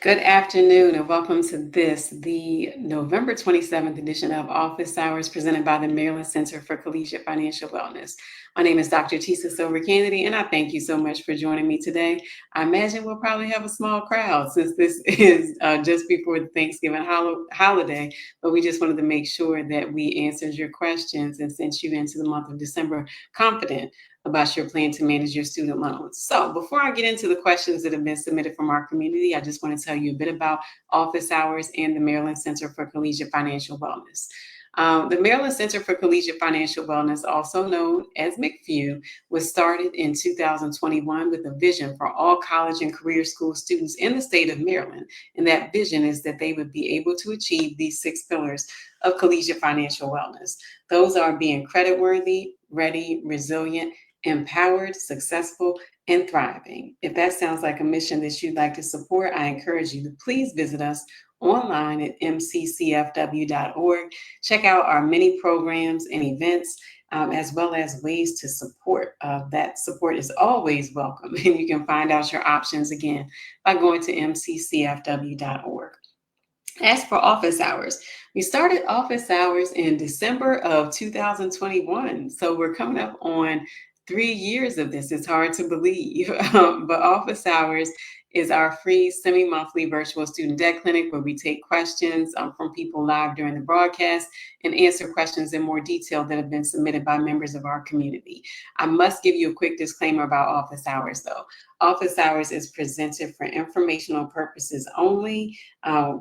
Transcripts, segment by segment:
Good afternoon and welcome to the November 27th edition of Office Hours presented by the Maryland Center for Collegiate Financial Wellness. My name is Dr. Tisa Silver Kennedy, and I thank you so much for joining me today. I imagine we'll probably have a small crowd since this is just before the Thanksgiving holiday, but we just wanted to make sure that we answered your questions and sent you into the month of December confident about your plan to manage your student loans. So before I get into the questions that have been submitted from our community, I just want to tell you a bit about office hours and the Maryland Center for Collegiate Financial Wellness. The Maryland Center for Collegiate Financial Wellness, also known as MCFU, was started in 2021 with a vision for all college and career school students in the state of Maryland. And that vision is that they would be able to achieve these 6 pillars of collegiate financial wellness. Those are being creditworthy, ready, resilient, empowered, successful, and thriving. If that sounds like a mission that you'd like to support, I encourage you to please visit us online at mccfw.org. Check out our many programs and events, as well as ways to support. That support is always welcome, and you can find out your options again by going to mccfw.org. As for office hours, we started office hours in December of 2021. So we're coming up on 3 years of this. It's hard to believe. But office hours is our free semi-monthly virtual student debt clinic where we take questions from people live during the broadcast and answer questions in more detail that have been submitted by members of our community. I must give you a quick disclaimer about office hours, though. Office hours is presented for informational purposes only.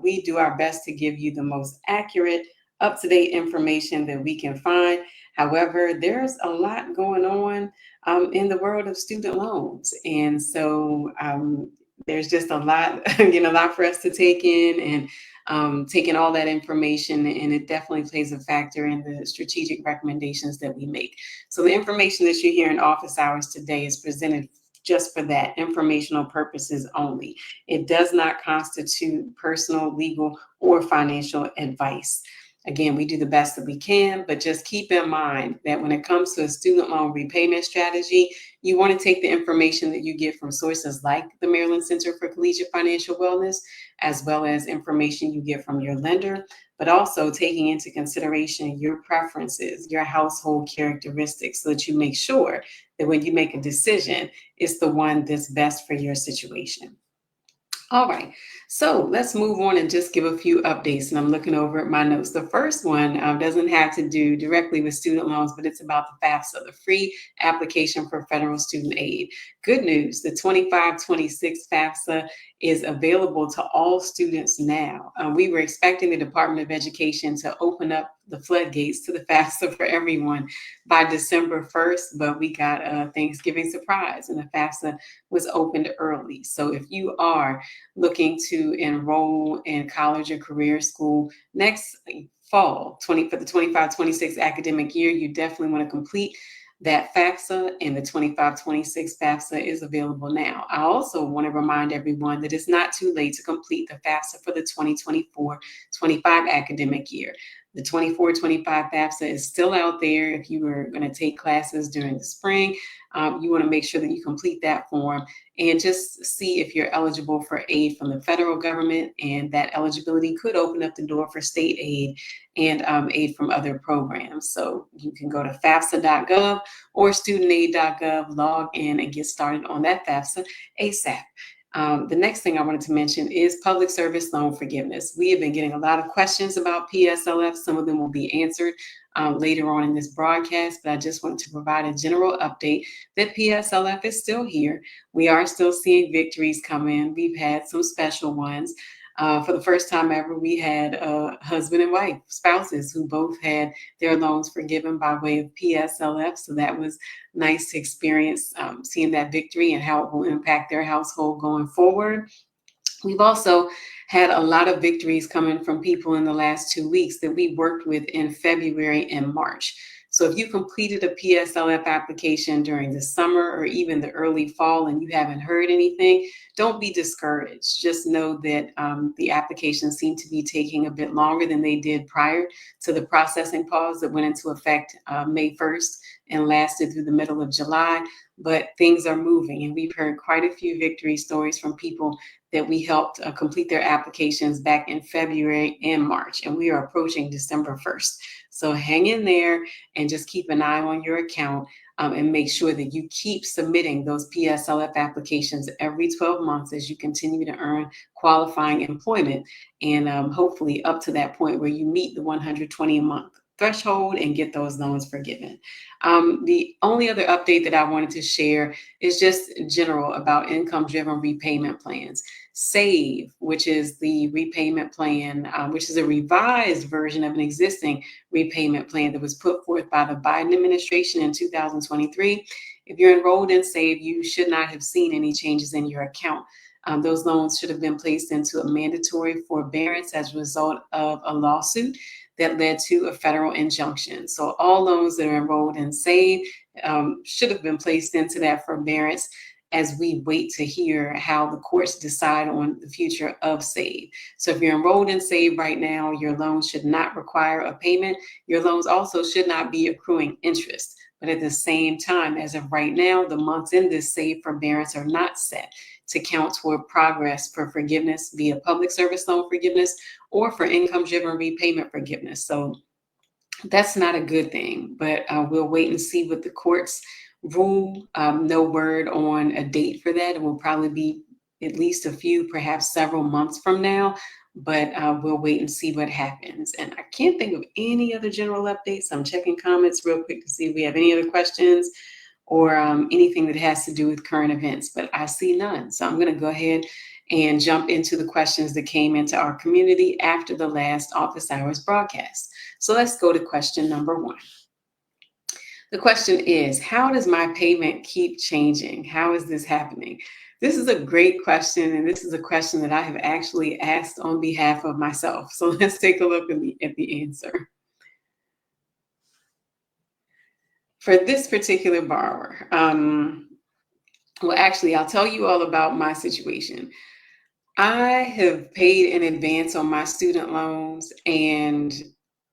We do our best to give you the most accurate, up-to-date information that we can find. However, there's a lot going on in the world of student loans. And so there's just a lot, a lot for us to take in and taking all that information, and it definitely plays a factor in the strategic recommendations that we make. So the information that you hear in office hours today is presented just for that, informational purposes only. It does not constitute personal, legal, or financial advice. Again, we do the best that we can, but just keep in mind that when it comes to a student loan repayment strategy, you want to take the information that you get from sources like the Maryland Center for Collegiate Financial Wellness, as well as information you get from your lender, but also taking into consideration your preferences, your household characteristics, so that you make sure that when you make a decision, it's the one that's best for your situation. All right, so let's move on and just give a few updates. And I'm looking over at my notes. The first one doesn't have to do directly with student loans, but it's about the FAFSA, the free application for federal student aid. Good news, the 25-26 FAFSA is available to all students now. We were expecting the Department of Education to open up the floodgates to the FAFSA for everyone by December 1st, but we got a Thanksgiving surprise and the FAFSA was opened early. So if you are looking to enroll in college or career school next fall, for the 25-26 academic year, you definitely want to complete that FAFSA, and the 25-26 FAFSA is available now. I also want to remind everyone that it's not too late to complete the FAFSA for the 2024-25 academic year. The 24-25 FAFSA is still out there. If you were going to take classes during the spring, you want to make sure that you complete that form and just see if you're eligible for aid from the federal government, and that eligibility could open up the door for state aid and aid from other programs. So you can go to FAFSA.gov or studentaid.gov, log in and get started on that FAFSA ASAP. The next thing I wanted to mention is public service loan forgiveness. We have been getting a lot of questions about PSLF. Some of them will be answered later on in this broadcast, but I just wanted to provide a general update that PSLF is still here. We are still seeing victories come in. We've had some special ones. For the first time ever, we had husband and wife, spouses, who both had their loans forgiven by way of PSLF. So that was nice to experience, seeing that victory and how it will impact their household going forward. We've also had a lot of victories coming from people in the last 2 weeks that we worked with in February and March. So if you completed a PSLF application during the summer or even the early fall and you haven't heard anything, don't be discouraged. Just know that the applications seem to be taking a bit longer than they did prior to the processing pause that went into effect May 1st and lasted through the middle of July, but things are moving, and we've heard quite a few victory stories from people that we helped complete their applications back in February and March, and we are approaching December 1st. So hang in there and just keep an eye on your account, and make sure that you keep submitting those PSLF applications every 12 months as you continue to earn qualifying employment, and hopefully up to that point where you meet the 120 a month threshold and get those loans forgiven. The only other update that I wanted to share is just general about income-driven repayment plans. SAVE, which is the repayment plan, which is a revised version of an existing repayment plan that was put forth by the Biden administration in 2023. If you're enrolled in SAVE, you should not have seen any changes in your account. Those loans should have been placed into a mandatory forbearance as a result of a lawsuit that led to a federal injunction. So all loans that are enrolled in SAVE should have been placed into that forbearance as we wait to hear how the courts decide on the future of SAVE. So if you're enrolled in SAVE right now, your loans should not require a payment. Your loans also should not be accruing interest. But at the same time, as of right now, the months in this SAVE forbearance are not set to count toward progress for forgiveness via public service loan forgiveness or for income-driven repayment forgiveness. So that's not a good thing, but we'll wait and see what the courts rule. No word on a date for that. It will probably be at least a few, perhaps several months from now, but we'll wait and see what happens. And I can't think of any other general updates. I'm checking comments real quick to see if we have any other questions or anything that has to do with current events, but I see none. So I'm going to go ahead and jump into the questions that came into our community after the last office hours broadcast. So let's go to question number 1. The question is, how does my payment keep changing? How is this happening? This is a great question, and this is a question that I have actually asked on behalf of myself. So let's take a look at the answer. For this particular borrower, well, actually, I'll tell you all about my situation. I have paid in advance on my student loans, and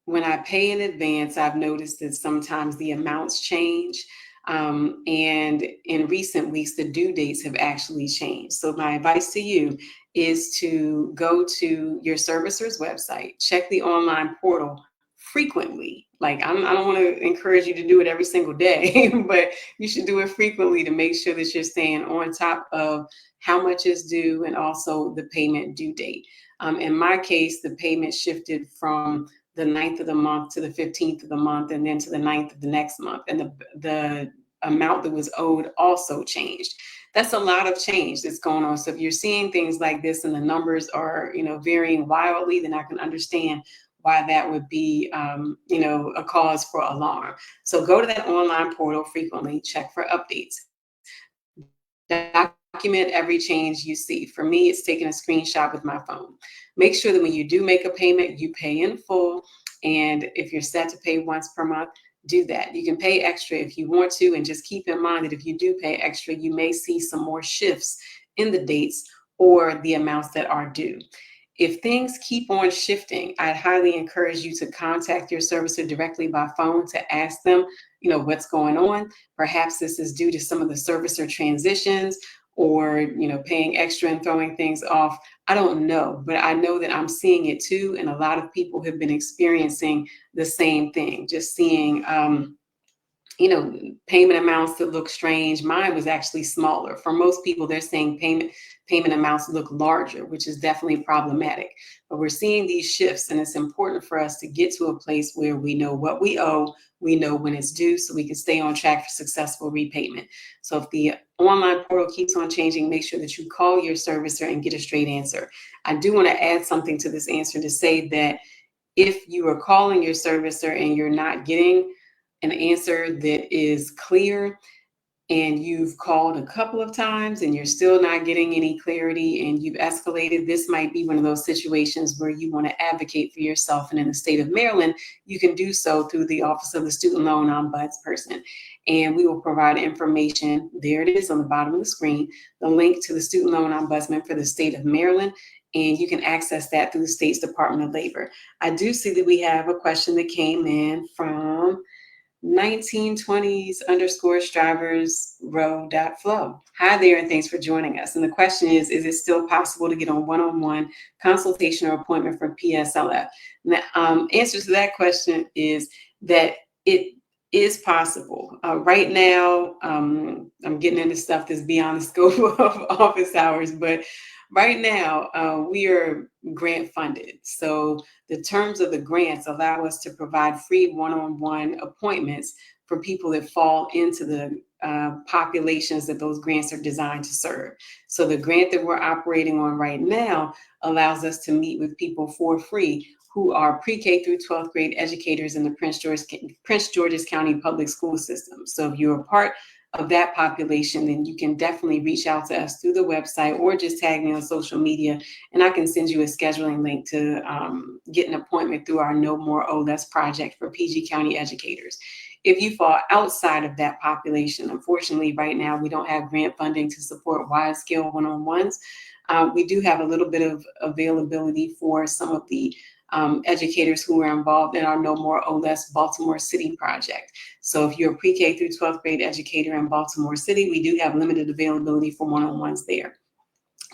when I pay in advance, I've noticed that sometimes the amounts change. And in recent weeks, the due dates have actually changed. So my advice to you is to go to your servicer's website, check the online portal frequently. Like I don't want to encourage you to do it every single day, but you should do it frequently to make sure that you're staying on top of how much is due and also the payment due date. In my case, the payment shifted from the 9th of the month to the 15th of the month, and then to the 9th of the next month. And the amount that was owed also changed. That's a lot of change that's going on. So if you're seeing things like this and the numbers are, varying wildly, then I can understand why that would be, a cause for alarm. So go to that online portal frequently, check for updates. Document every change you see. For me, it's taking a screenshot with my phone. Make sure that when you do make a payment, you pay in full. And if you're set to pay once per month, do that. You can pay extra if you want to, and just keep in mind that if you do pay extra, you may see some more shifts in the dates or the amounts that are due. If things keep on shifting, I'd highly encourage you to contact your servicer directly by phone to ask them, what's going on. Perhaps this is due to some of the servicer transitions or, paying extra and throwing things off. I don't know, but I know that I'm seeing it too. And a lot of people have been experiencing the same thing, just seeing, payment amounts that look strange. Mine was actually smaller. For most people, they're saying payment amounts look larger, which is definitely problematic. But we're seeing these shifts, and it's important for us to get to a place where we know what we owe, we know when it's due, so we can stay on track for successful repayment. So if the online portal keeps on changing, make sure that you call your servicer and get a straight answer. I do want to add something to this answer to say that if you are calling your servicer and you're not getting an answer that is clear, and you've called a couple of times and you're still not getting any clarity and you've escalated, this might be one of those situations where you want to advocate for yourself. And in the state of Maryland, you can do so through the Office of the Student Loan Ombudsperson. And we will provide information. There it is on the bottom of the screen, the link to the Student Loan Ombudsman for the state of Maryland. And you can access that through the state's Department of Labor. I do see that we have a question that came in from 1920s underscore strivers row.flow. Hi there, and thanks for joining us. And the question is it still possible to get a one-on-one consultation or appointment for PSLF? And the answer to that question is that it is possible. Right now, I'm getting into stuff that's beyond the scope of office hours, but right now we are grant funded. So the terms of the grants allow us to provide free one-on-one appointments for people that fall into the populations that those grants are designed to serve. So the grant that we're operating on right now allows us to meet with people for free who are pre-K through 12th grade educators in the Prince George's County public school system. So if you're a part of that population, then you can definitely reach out to us through the website or just tag me on social media, and I can send you a scheduling link to get an appointment through our No More or Less project for PG County educators. If you fall outside of that population, unfortunately, right now we don't have grant funding to support wide-scale one-on-ones. We do have a little bit of availability for some of the educators who are involved in our No More or Less Baltimore City project. So if you're a pre-K through 12th grade educator in Baltimore City, we do have limited availability for one-on-ones there.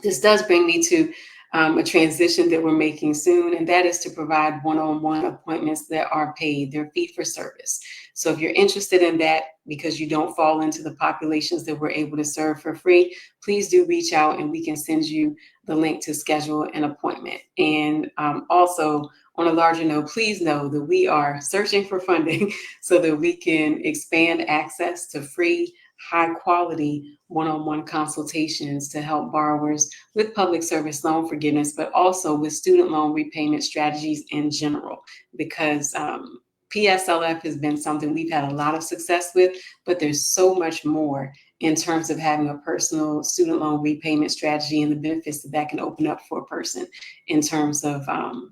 This does bring me to a transition that we're making soon, and that is to provide one-on-one appointments that are paid. They're fee for service. So if you're interested in that because you don't fall into the populations that we're able to serve for free, please do reach out and we can send you the link to schedule an appointment. And also, on a larger note, please know that we are searching for funding so that we can expand access to free, high quality one-on-one consultations to help borrowers with public service loan forgiveness, but also with student loan repayment strategies in general, because PSLF has been something we've had a lot of success with, but there's so much more in terms of having a personal student loan repayment strategy and the benefits that that can open up for a person in terms of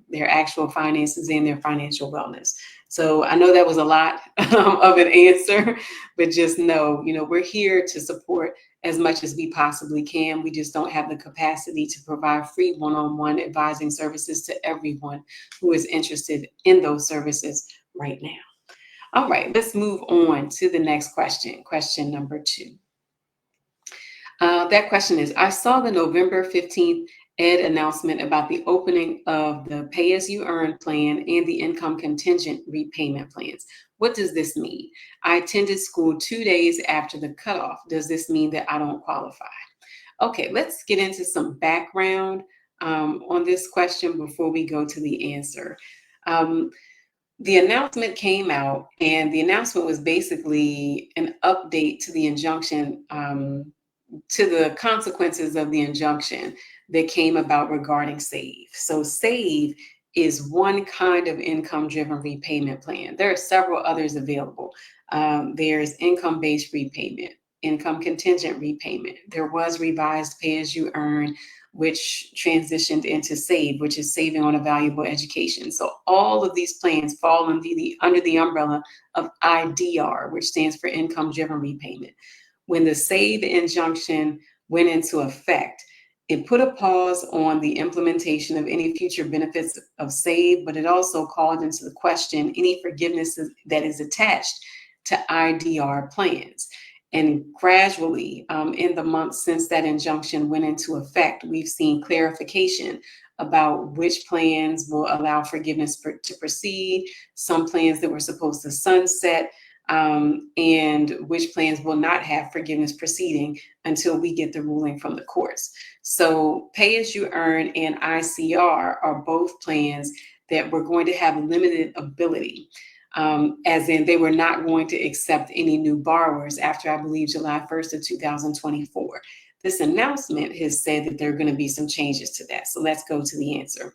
their actual finances and their financial wellness. So I know that was a lot of an answer, but just know, we're here to support as much as we possibly can. We just don't have the capacity to provide free one-on-one advising services to everyone who is interested in those services right now. All right, let's move on to the next question, question number 2. That question is, I saw the November 15th Ed announcement about the opening of the pay-as-you-earn plan and the income contingent repayment plans. What does this mean? I attended school 2 days after the cutoff. Does this mean that I don't qualify? Okay, let's get into some background on this question before we go to the answer. The announcement came out, and the announcement was basically an update to the injunction, to the consequences of the injunction that came about regarding SAVE. So SAVE is one kind of income-driven repayment plan. There are several others available. There's income-based repayment, income contingent repayment. There was revised pay-as-you-earn, which transitioned into SAVE, which is saving on a valuable education. So all of these plans fall under the umbrella of IDR, which stands for income-driven repayment. When the SAVE injunction went into effect, it put a pause on the implementation of any future benefits of SAVE, but it also called into the question any forgiveness that is attached to IDR plans. And gradually, in the months since that injunction went into effect, we've seen clarification about which plans will allow forgiveness to proceed, some plans that were supposed to sunset, and which plans will not have forgiveness proceeding until we get the ruling from the courts. So pay-as-you-earn and ICR are both plans that were going to have limited ability, as in they were not going to accept any new borrowers after, I believe, July 1st of 2024. This announcement has said that there are going to be some changes to that. So let's go to the answer.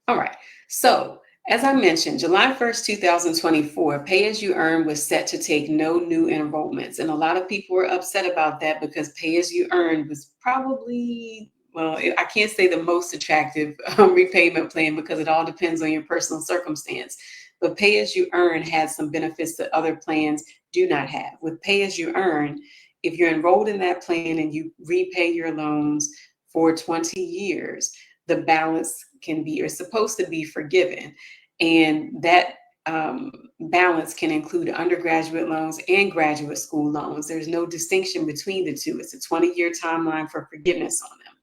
All right, so as I mentioned, July 1st, 2024, pay-as-you-earn was set to take no new enrollments. And a lot of people were upset about that because pay-as-you-earn was probably, well, I can't say the most attractive repayment plan because it all depends on your personal circumstance. But pay-as-you-earn has some benefits that other plans do not have. With pay-as-you-earn, if you're enrolled in that plan and you repay your loans for 20 years, the balance can be, or supposed to be, forgiven. And that balance can include undergraduate loans and graduate school loans. There's no distinction between the two. It's a 20-year timeline for forgiveness on them.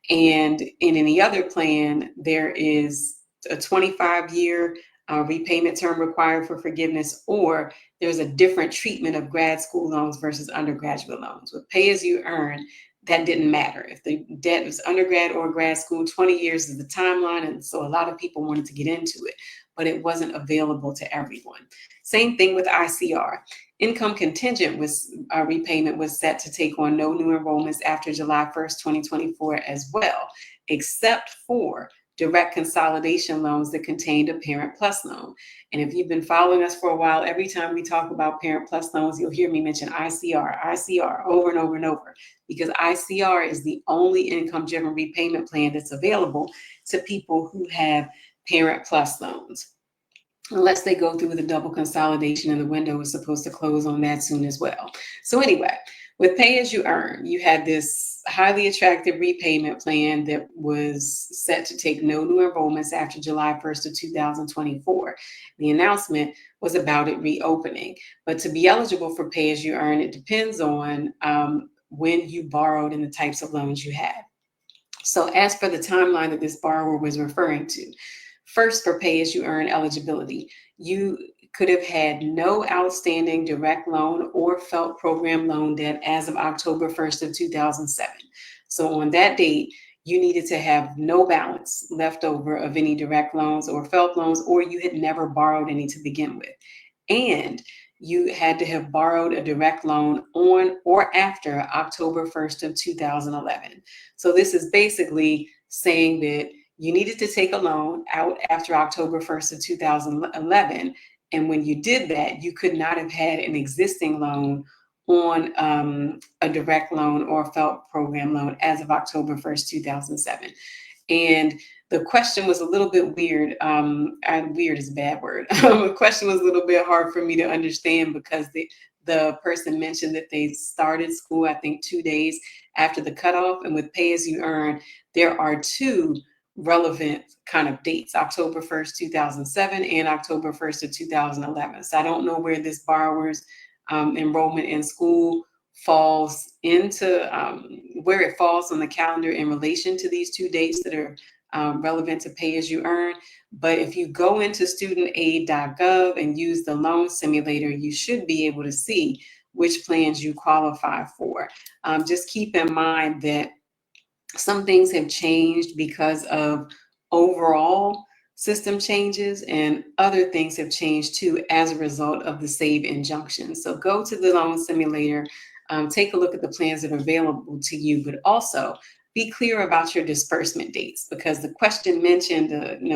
And in any other plan, there is a 25-year repayment term required for forgiveness, or there's a different treatment of grad school loans versus undergraduate loans. With pay as you earn, that didn't matter. If the debt was undergrad or grad school, 20 years is the timeline. And so a lot of people wanted to get into it, but it wasn't available to everyone. Same thing with ICR. Income contingent repayment was set to take on no new enrollments after July 1st, 2024 as well, except for direct consolidation loans that contained a Parent Plus loan. And if you've been following us for a while, every time we talk about Parent Plus loans, you'll hear me mention ICR over and over and over, because ICR is the only income-driven repayment plan that's available to people who have Parent Plus loans, unless they go through the double consolidation, and the window is supposed to close on that soon as well. So anyway, with pay as you earn, you had this highly attractive repayment plan that was set to take no new enrollments after July 1st of 2024. The announcement was about it reopening. But to be eligible for pay as you earn, it depends on when you borrowed and the types of loans you had. So as for the timeline that this borrower was referring to, first, for pay as you earn eligibility, you could have had no outstanding direct loan or FFELP program loan debt as of October 1st of 2007. So on that date, you needed to have no balance left over of any direct loans or FFELP loans, or you had never borrowed any to begin with. And you had to have borrowed a direct loan on or after October 1st of 2011. So this is basically saying that you needed to take a loan out after October 1st of 2011. And when you did that, you could not have had an existing loan on a direct loan or FFELP program loan as of October 1st, 2007. And the question was a little bit weird. Weird is a bad word. The question was a little bit hard for me to understand, because the person mentioned that they started school, I think, 2 days after the cutoff. And with pay as you earn, there are two relevant kind of dates, October 1st, 2007 and October 1st of 2011. So I don't know where this borrower's enrollment in school falls into, where it falls on the calendar in relation to these two dates that are relevant to pay as you earn. But if you go into studentaid.gov and use the loan simulator, you should be able to see which plans you qualify for. Just keep in mind that some things have changed because of overall system changes, and other things have changed too as a result of the SAVE injunction. So go to the loan simulator, take a look at the plans that are available to you, but also be clear about your disbursement dates, because the question mentioned,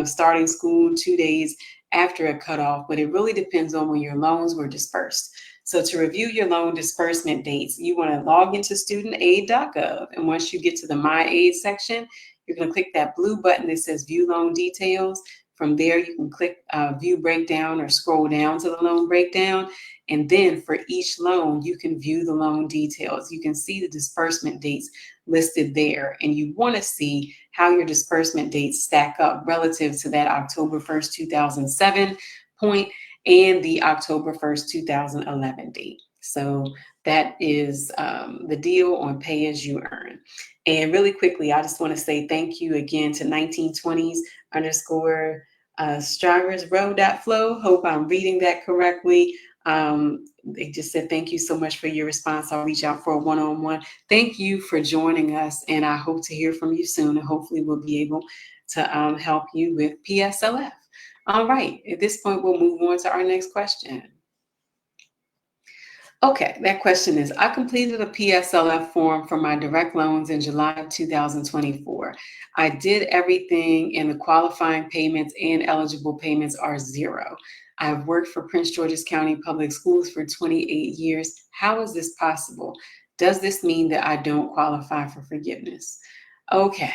starting school 2 days after a cutoff, but it really depends on when your loans were dispersed. So to review your loan disbursement dates, you want to log into studentaid.gov. And once you get to the My Aid section, you're going to click that blue button that says View Loan Details. From there, you can click View Breakdown, or scroll down to the loan breakdown. And then for each loan, you can view the loan details. You can see the disbursement dates listed there. And you want to see how your disbursement dates stack up relative to that October 1st, 2007 point and the October 1st, 2011 date. So that is the deal on pay as you earn. And really quickly, I just want to say thank you again to 1920s _ striversrow.flow. Hope I'm reading that correctly. They just said, thank you so much for your response. I'll reach out for a one-on-one. Thank you for joining us, and I hope to hear from you soon, and hopefully we'll be able to help you with PSLF. All right, at this point, we'll move on to our next question. Okay, that question is, I completed a PSLF form for my direct loans in July of 2024. I did everything, and the qualifying payments and eligible payments are 0. I've worked for Prince George's County Public Schools for 28 years. How is this possible? Does this mean that I don't qualify for forgiveness? Okay.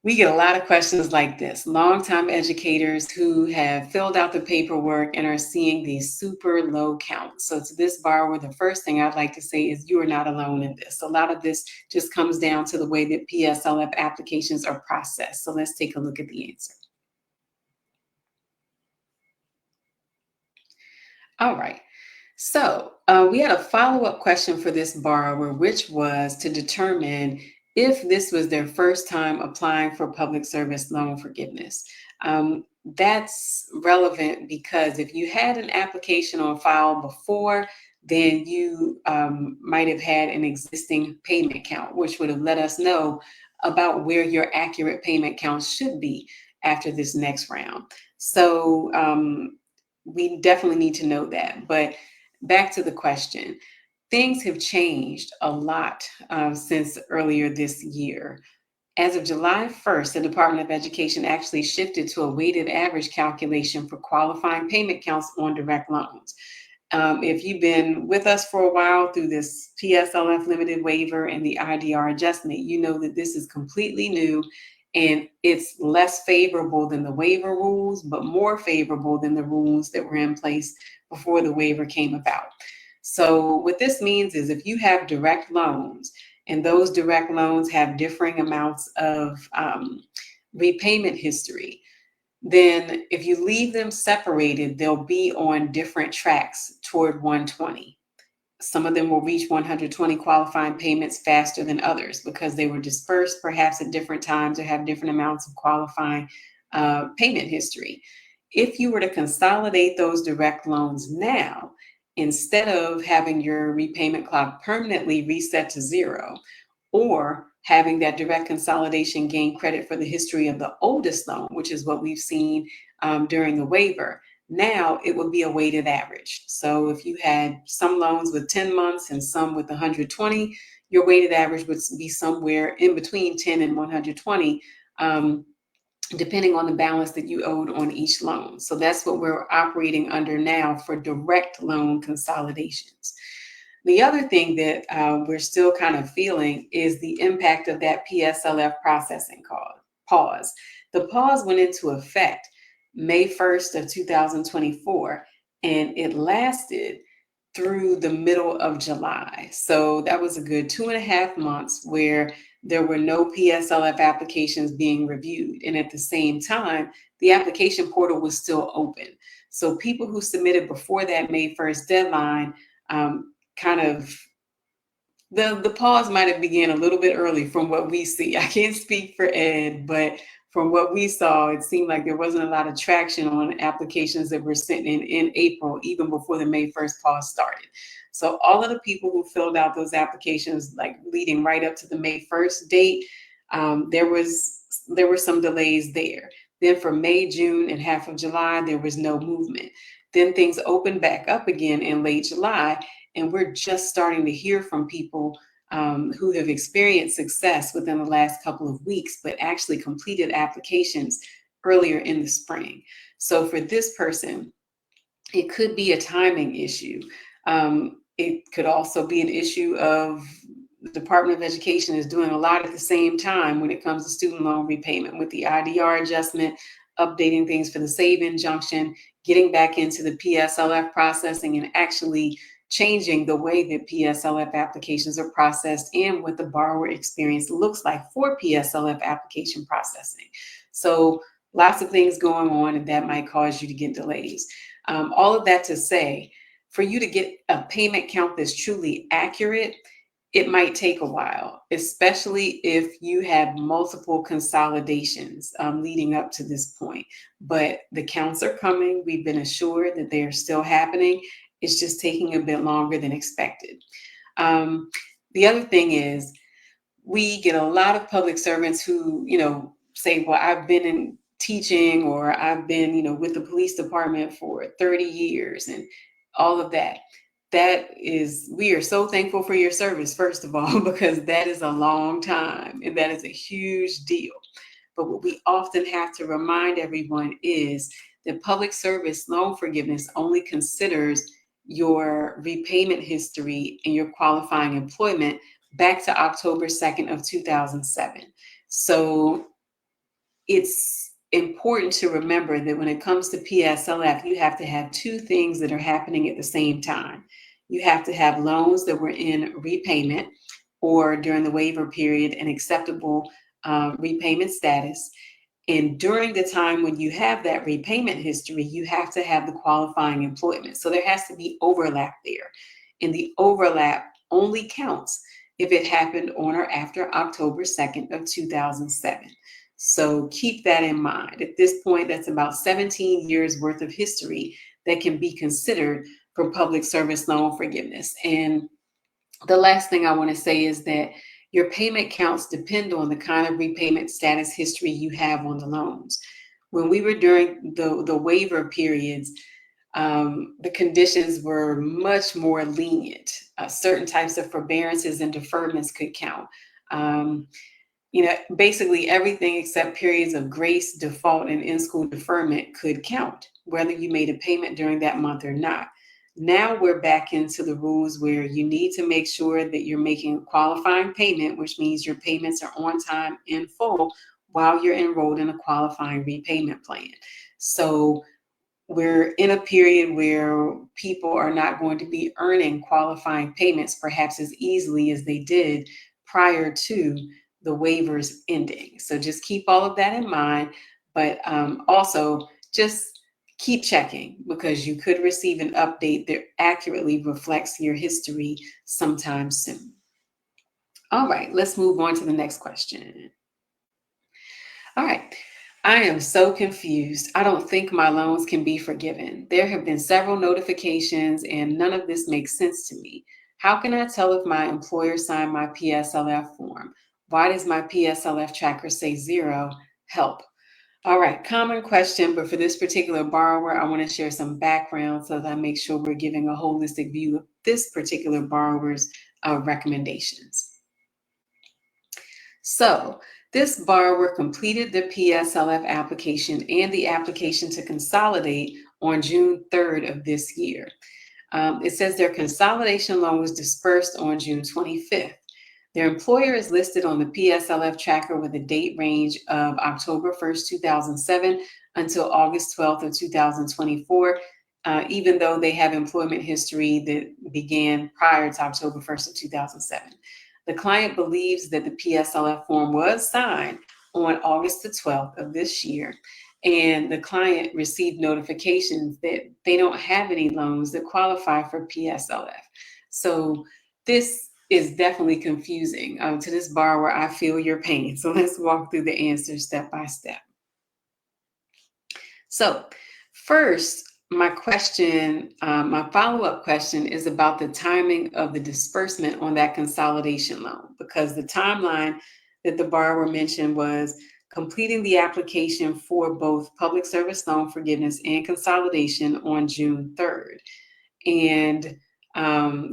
We get a lot of questions like this. Longtime educators who have filled out the paperwork and are seeing these super low counts. So to this borrower, the first thing I'd like to say is you are not alone in this. A lot of this just comes down to the way that PSLF applications are processed. So let's take a look at the answer. All right. So we had a follow-up question for this borrower, which was to determine if this was their first time applying for public service loan forgiveness. That's relevant because if you had an application on file before, then you might have had an existing payment count, which would have let us know about where your accurate payment count should be after this next round. So we definitely need to know that. But back to the question, things have changed a lot since earlier this year. As of July 1st, the Department of Education actually shifted to a weighted average calculation for qualifying payment counts on direct loans. If you've been with us for a while through this PSLF limited waiver and the IDR adjustment, you know that this is completely new and it's less favorable than the waiver rules, but more favorable than the rules that were in place before the waiver came about. So what this means is if you have direct loans and those direct loans have differing amounts of repayment history, then if you leave them separated, they'll be on different tracks toward 120. Some of them will reach 120 qualifying payments faster than others because they were dispersed perhaps at different times or have different amounts of qualifying payment history. If you were to consolidate those direct loans now, instead of having your repayment clock permanently reset to zero, or having that direct consolidation gain credit for the history of the oldest loan, which is what we've seen during the waiver, now it would be a weighted average. So if you had some loans with 10 months and some with 120, your weighted average would be somewhere in between 10 and 120, depending on the balance that you owed on each loan. So that's what we're operating under now for direct loan consolidations. The other thing that we're still kind of feeling is the impact of that PSLF processing pause. The pause went into effect May 1st of 2024, and it lasted through the middle of July. So that was a good 2.5 months where there were no PSLF applications being reviewed. And at the same time, the application portal was still open. So people who submitted before that May 1st deadline kind of the pause might have began a little bit early from what we see. I can't speak for Ed, but from what we saw, it seemed like there wasn't a lot of traction on applications that were sent in April, even before the May 1st pause started. So all of the people who filled out those applications, like leading right up to the May 1st date, there were some delays there. Then for May, June, and half of July, there was no movement. Then things opened back up again in late July, and we're just starting to hear from people who have experienced success within the last couple of weeks, but actually completed applications earlier in the spring. So for this person, it could be a timing issue. It could also be an issue of the Department of Education is doing a lot at the same time when it comes to student loan repayment with the IDR adjustment, updating things for the SAVE injunction, getting back into the PSLF processing and actually changing the way that PSLF applications are processed and what the borrower experience looks like for PSLF application processing. So lots of things going on, and that might cause you to get delays. All of that to say, for you to get a payment count that's truly accurate, it might take a while, especially if you have multiple consolidations leading up to this point. But the counts are coming. We've been assured that they are still happening. It's just taking a bit longer than expected. The other thing is we get a lot of public servants who, say, well, I've been in teaching or I've been, with the police department for 30 years and all of that. We are so thankful for your service, first of all, because that is a long time and that is a huge deal. But what we often have to remind everyone is that public service loan forgiveness only considers your repayment history and your qualifying employment back to October 2nd of 2007. So it's important to remember that when it comes to PSLF, you have to have two things that are happening at the same time. You have to have loans that were in repayment or during the waiver period an acceptable repayment status. And during the time when you have that repayment history, you have to have the qualifying employment. So there has to be overlap there. And the overlap only counts if it happened on or after October 2nd of 2007. So keep that in mind. At this point, that's about 17 years worth of history that can be considered for public service loan forgiveness. And the last thing I want to say is that your payment counts depend on the kind of repayment status history you have on the loans. When we were during the waiver periods, the conditions were much more lenient. Certain types of forbearances and deferments could count. Basically everything except periods of grace, default, and in-school deferment could count, whether you made a payment during that month or not. Now we're back into the rules where you need to make sure that you're making a qualifying payment, which means your payments are on time in full while you're enrolled in a qualifying repayment plan. So we're in a period where people are not going to be earning qualifying payments perhaps as easily as they did prior to the waivers ending. So just keep all of that in mind, but also just keep checking, because you could receive an update that accurately reflects your history sometime soon. All right, let's move on to the next question. All right. I am so confused. I don't think my loans can be forgiven. There have been several notifications and none of this makes sense to me. How can I tell if my employer signed my PSLF form? Why does my PSLF tracker say 0? Help. All right, common question, but for this particular borrower, I want to share some background so that I make sure we're giving a holistic view of this particular borrower's recommendations. So this borrower completed the PSLF application and the application to consolidate on June 3rd of this year. It says their consolidation loan was dispersed on June 25th. Their employer is listed on the PSLF tracker with a date range of October 1st, 2007 until August 12th of 2024, even though they have employment history that began prior to October 1st of 2007. The client believes that the PSLF form was signed on August the 12th of this year, and the client received notifications that they don't have any loans that qualify for PSLF. So this is definitely confusing. To this borrower, I feel your pain. So let's walk through the answers step by step. So first, my follow-up question is about the timing of the disbursement on that consolidation loan, because the timeline that the borrower mentioned was completing the application for both public service loan forgiveness and consolidation on June 3rd. And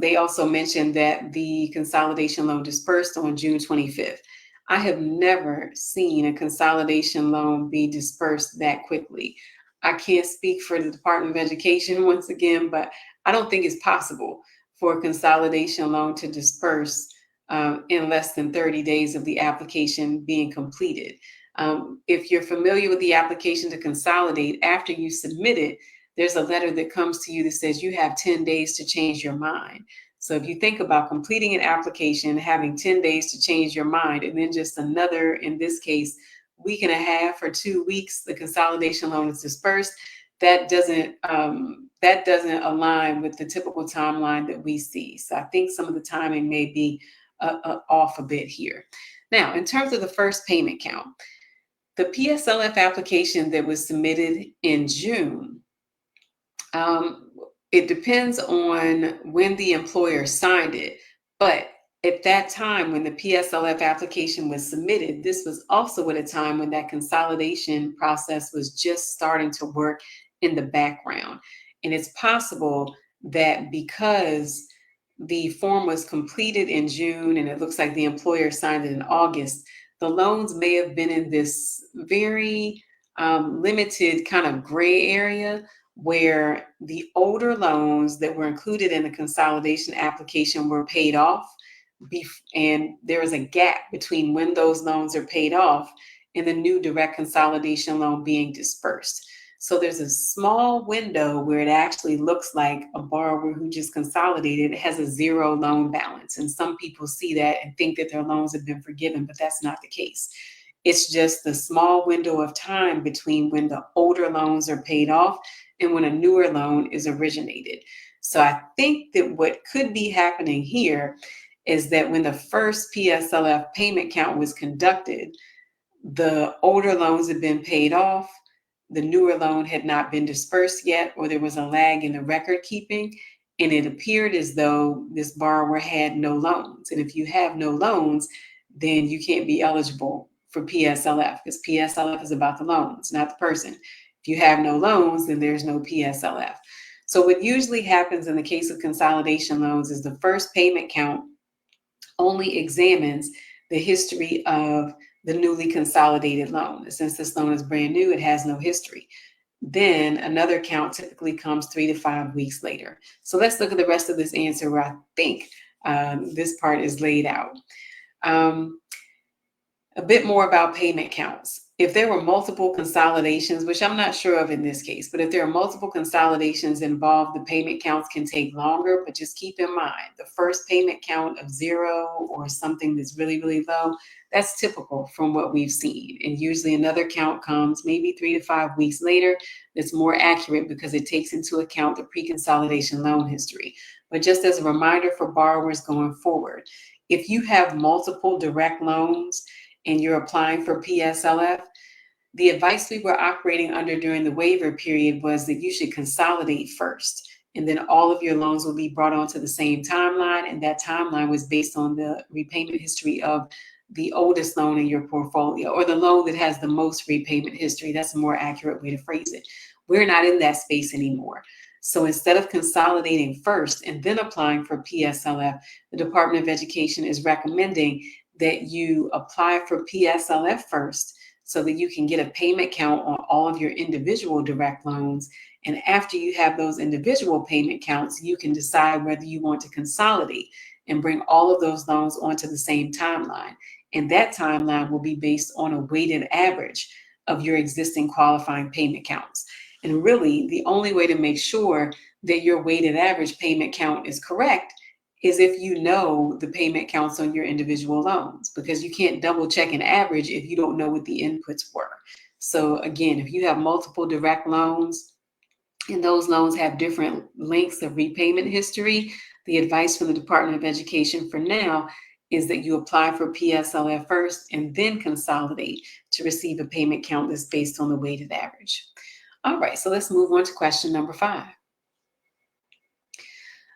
they also mentioned that the consolidation loan dispersed on June 25th. I have never seen a consolidation loan be dispersed that quickly. I can't speak for the Department of Education once again, but I don't think it's possible for a consolidation loan to disperse in less than 30 days of the application being completed. If you're familiar with the application to consolidate, after you submit it, there's a letter that comes to you that says you have 10 days to change your mind. So if you think about completing an application, having 10 days to change your mind, and then just another, in this case, week and a half or 2 weeks, the consolidation loan is dispersed, that doesn't align with the typical timeline that we see. So I think some of the timing may be off a bit here. Now, in terms of the first payment count, the PSLF application that was submitted in June, it depends on when the employer signed it, but at that time when the PSLF application was submitted, this was also at a time when that consolidation process was just starting to work in the background. And it's possible that because the form was completed in June and it looks like the employer signed it in August, the loans may have been in this very limited kind of gray area where the older loans that were included in the consolidation application were paid off, and there is a gap between when those loans are paid off and the new direct consolidation loan being dispersed. So there's a small window where it actually looks like a borrower who just consolidated has a 0 loan balance. And some people see that and think that their loans have been forgiven, but that's not the case. It's just the small window of time between when the older loans are paid off and when a newer loan is originated. So I think that what could be happening here is that when the first PSLF payment count was conducted, the older loans had been paid off, the newer loan had not been dispersed yet, or there was a lag in the record keeping, and it appeared as though this borrower had no loans. And if you have no loans, then you can't be eligible for PSLF, because PSLF is about the loans, not the person. If you have no loans, then there's no PSLF. So what usually happens in the case of consolidation loans is the first payment count only examines the history of the newly consolidated loan. Since this loan is brand new, it has no history. Then another count typically comes 3 to 5 weeks later. So let's look at the rest of this answer where I think this part is laid out. A bit more about payment counts. If there were multiple consolidations, which I'm not sure of in this case, but if there are multiple consolidations involved, the payment counts can take longer. But just keep in mind, the first payment count of 0 or something that's really, really low, that's typical from what we've seen. And usually another count comes maybe 3 to 5 weeks later. That's more accurate because it takes into account the pre-consolidation loan history. But just as a reminder for borrowers going forward, if you have multiple direct loans and you're applying for PSLF, the advice we were operating under during the waiver period was that you should consolidate first, and then all of your loans will be brought onto the same timeline, and that timeline was based on the repayment history of the oldest loan in your portfolio, or the loan that has the most repayment history. That's a more accurate way to phrase it. We're not in that space anymore. So instead of consolidating first and then applying for PSLF, the Department of Education is recommending that you apply for PSLF first so that you can get a payment count on all of your individual direct loans. And after you have those individual payment counts, you can decide whether you want to consolidate and bring all of those loans onto the same timeline. And that timeline will be based on a weighted average of your existing qualifying payment counts. And really, the only way to make sure that your weighted average payment count is correct is if you know the payment counts on your individual loans, because you can't double check an average if you don't know what the inputs were. So again, if you have multiple direct loans and those loans have different lengths of repayment history, the advice from the Department of Education for now is that you apply for PSLF first and then consolidate to receive a payment count that's based on the weighted average. All right, so let's move on to question number 5.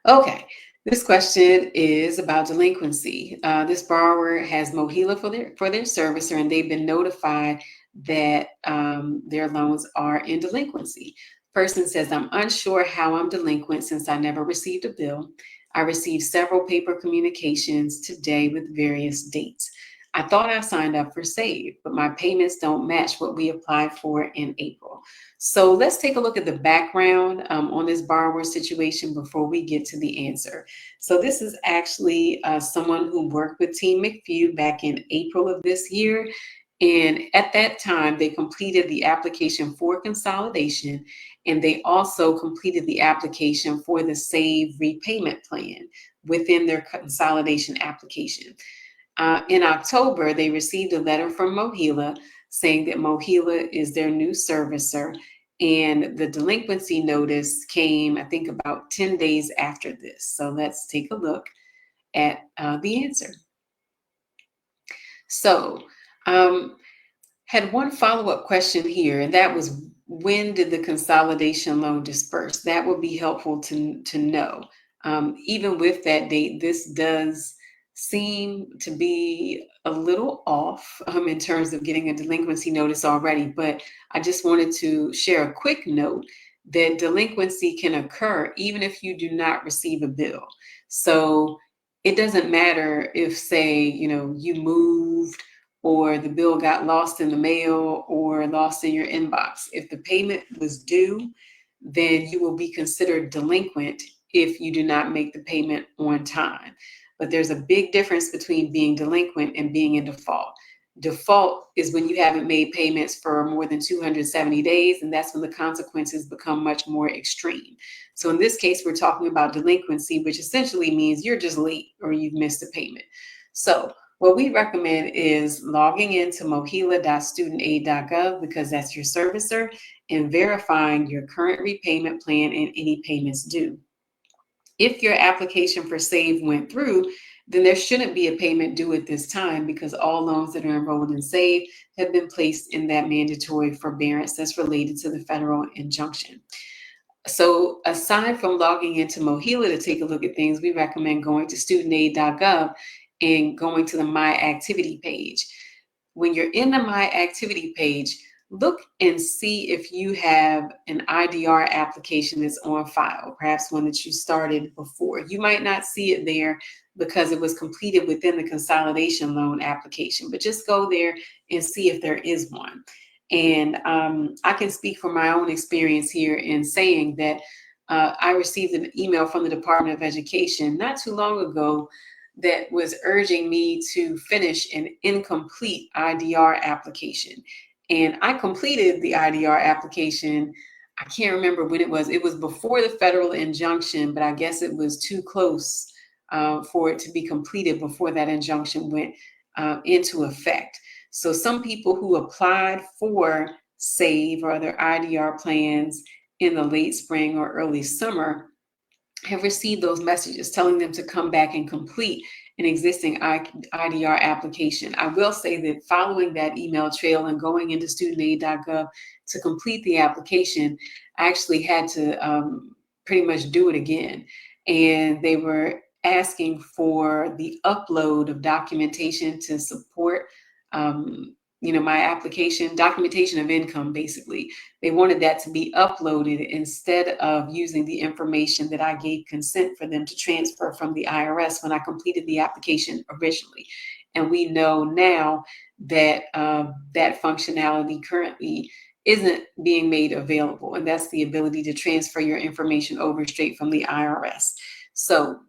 Okay. This question is about delinquency. This borrower has Mohela for their servicer, and they've been notified that their loans are in delinquency. Person says, I'm unsure how I'm delinquent since I never received a bill. I received several paper communications today with various dates. I thought I signed up for SAVE, but my payments don't match what we applied for in April. So let's take a look at the background on this borrower situation before we get to the answer. So this is actually someone who worked with Team McPhee back in April of this year. And at that time, they completed the application for consolidation, and they also completed the application for the SAVE repayment plan within their consolidation application. In October, they received a letter from Mohela saying that Mohela is their new servicer, and the delinquency notice came, I think, about 10 days after this. So let's take a look at the answer. So had one follow-up question here, and that was, when did the consolidation loan disperse? That would be helpful to know. Even with that date, this does seem to be a little off in terms of getting a delinquency notice already, but I just wanted to share a quick note that delinquency can occur even if you do not receive a bill. So it doesn't matter if, say, you moved or the bill got lost in the mail or lost in your inbox. If the payment was due, then you will be considered delinquent if you do not make the payment on time. But there's a big difference between being delinquent and being in default. Default is when you haven't made payments for more than 270 days, and that's when the consequences become much more extreme. So in this case, we're talking about delinquency, which essentially means you're just late or you've missed a payment. So What we recommend is logging into mohela.studentaid.gov because that's your servicer, and verifying your current repayment plan and any payments due. If your application for SAVE went through, then there shouldn't be a payment due at this time because all loans that are enrolled in SAVE have been placed in that mandatory forbearance that's related to the federal injunction. So aside from logging into Mohela to take a look at things, we recommend going to studentaid.gov and going to the My Activity page. When you're in the My Activity page, look and see if you have an IDR application that's on file, perhaps one that you started before. You might not see it there because it was completed within the consolidation loan application, but just go there and see if there is one. And I can speak from my own experience here in saying that I received an email from the Department of Education not too long ago that was urging me to finish an incomplete IDR application. And I completed the IDR application. I can't remember when it was. It was before the federal injunction, but I guess it was too close for it to be completed before that injunction went into effect. So some people who applied for SAVE or other IDR plans in the late spring or early summer have received those messages telling them to come back and complete an existing IDR application. I will say that following that email trail and going into studentaid.gov to complete the application, I actually had to pretty much do it again. And they were asking for the upload of documentation to support my application, documentation of income, basically. They wanted that to be uploaded instead of using the information that I gave consent for them to transfer from the IRS when I completed the application originally. And we know now that that functionality currently isn't being made available, and that's the ability to transfer your information over straight from the IRS. So